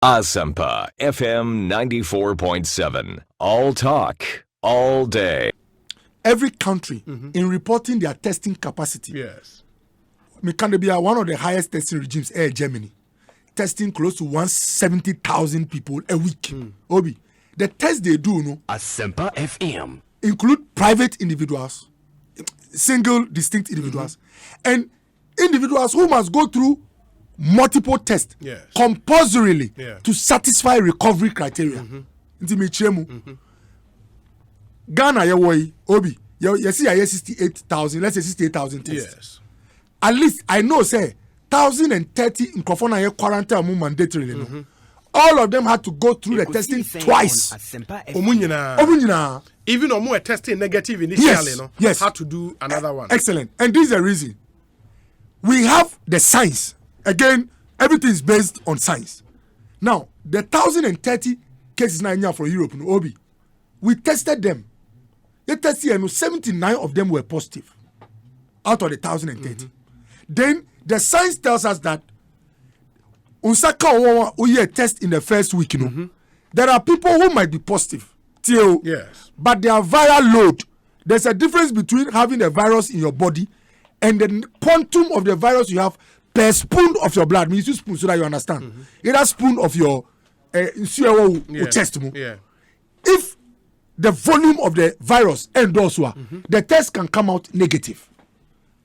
Asampa FM 94.7. All talk, all day. Every country in reporting their testing capacity. Yes. Mikandebia, one of the highest testing regimes, Germany, testing close to 170,000 people a week. Obi, the tests they do, no, Asampa FM include private individuals, single distinct individuals, and individuals who must go through multiple tests compulsorily to satisfy recovery criteria. Ghana, Obi, you see, 68,000, let's say 68,000 tests. Yes. At least I know, say, 1,030 in Krofona quarantine mandatory. All of them had to go through the testing twice. Even though more testing negative initially, yes. had to do another one. Excellent. And this is the reason. We have the science. Again, everything is based on science. Now, the 1,030 cases now from Europe, Obi, we tested them. They tested and 79 of them were positive out of the 1,030. Then the science tells us that Unsaka we test in the first week, there are people who might be positive, yes, but their viral load. There's a difference between having a virus in your body and the quantum of the virus you have per spoon of your blood. Means 2 spoons so that you understand. Either spoon of your chest. If the volume of the virus endorses, the test can come out negative.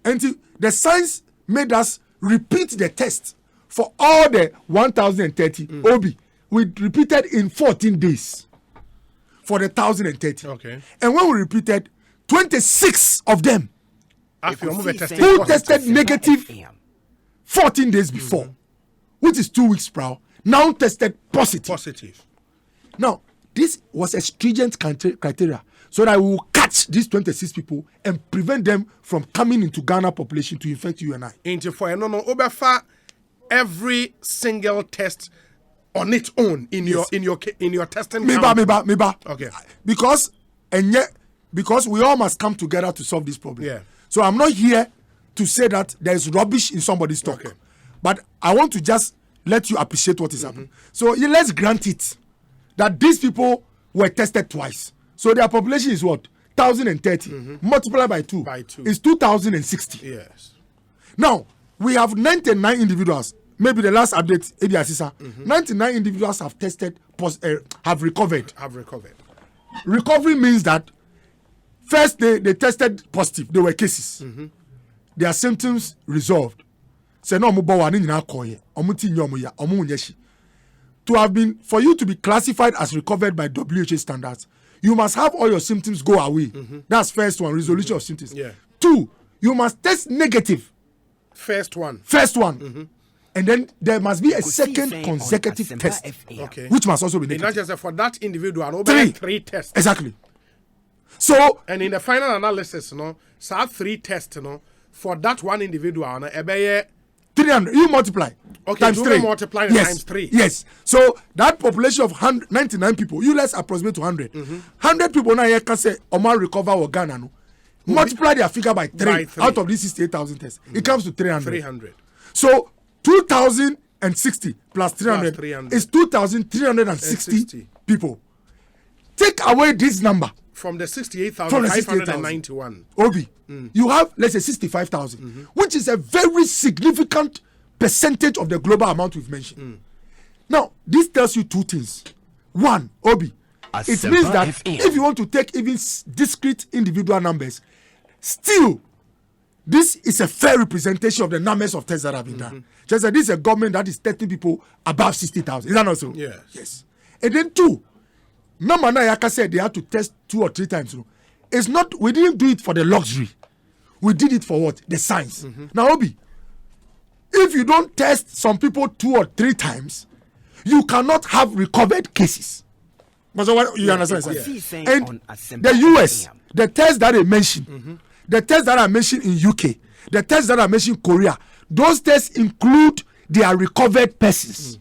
And the science made us repeat the test for all the 1,030 Obi. We repeated in 14 days for the 1,030. Okay. And when we repeated, 26 of them who tested negative 14 days before, which is 2 weeks prior, now tested positive. Now, this was a stringent criteria so that we will catch these 26 people and prevent them from coming into Ghana population to infect you and I. Into for Obefa every single test on its own in your testing. Meba. Okay. Because we all must come together to solve this problem. Yeah. So I'm not here to say that there is rubbish in somebody's talk. Okay. But I want to just let you appreciate what is happening. So let's grant it that these people were tested twice. So their population is what? 1,030. Multiplied by 2. Is 2,060. Yes. Now, we have 99 individuals. Maybe the last update, Eddie Asisa. 99 individuals have tested, have recovered. Recovery means that first they tested positive. They were cases. Their symptoms resolved. To have been, for you to be classified as recovered by WHO standards, you must have all your symptoms go away. That's first one, resolution of symptoms. Yeah. 2, you must test negative. First one. And then there must be a second consecutive test, which must also be negative. Not just for that individual, 3 tests. Exactly. So, and in the final analysis, so 3 tests, for that one individual, 300. You multiply. Okay, times 3. Multiply times 3. Yes. So that population of 99 people, you let's approximate to 100. 100 people now here can say, Omar recover or Ghana. No? Multiply their figure by 3 out of these 68,000 tests. It comes to 300. So 2,060 plus 300 is 2,360 people. Take away this number. From the 68,591. Obi, you have, let's say, 65,000, which is a very significant percentage of the global amount we've mentioned. Now, this tells you 2 things. 1, Obi, it means that if you want to take even discrete individual numbers, still, this is a fair representation of the numbers of tests that have been done. Just that this is a government that is testing people above 60,000. Is that not so? Yes. And then 2, Number Yaka said they had to test 2 or 3 times. It's not, we didn't do it for the luxury. We did it for what? The science. Now, Obi, if you don't test some people 2 or 3 times, you cannot have recovered cases. You understand? And the US, the tests that they mentioned, the tests that are mentioned in UK, the tests that are mentioned in Korea, those tests include their recovered persons.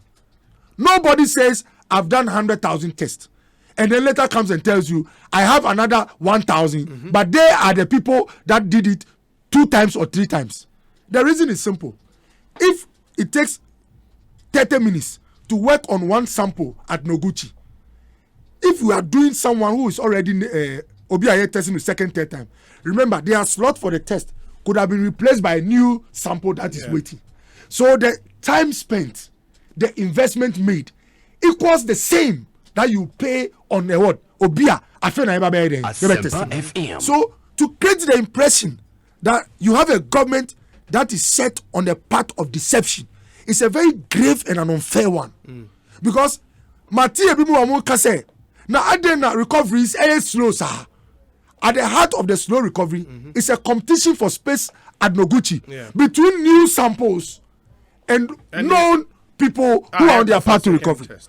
Nobody says, I've done 100,000 tests. And then later comes and tells you, I have another 1,000, but they are the people that did it 2 times or 3 times. The reason is simple. If it takes 30 minutes to work on one sample at Noguchi. If we are doing someone who is already Obi testing the second, third time, remember their slot for the test could have been replaced by a new sample that is waiting. So the time spent, the investment made equals the same that you pay on a what? Obia. FM. So to create the impression that you have a government that is set on the path of deception, it's a very grave and an unfair one. Because Matthew Bimu Kase, now Adena recovery is slow, sir. At the heart of the slow recovery is a competition for space at Noguchi between new samples and known people who are on their path to recovery.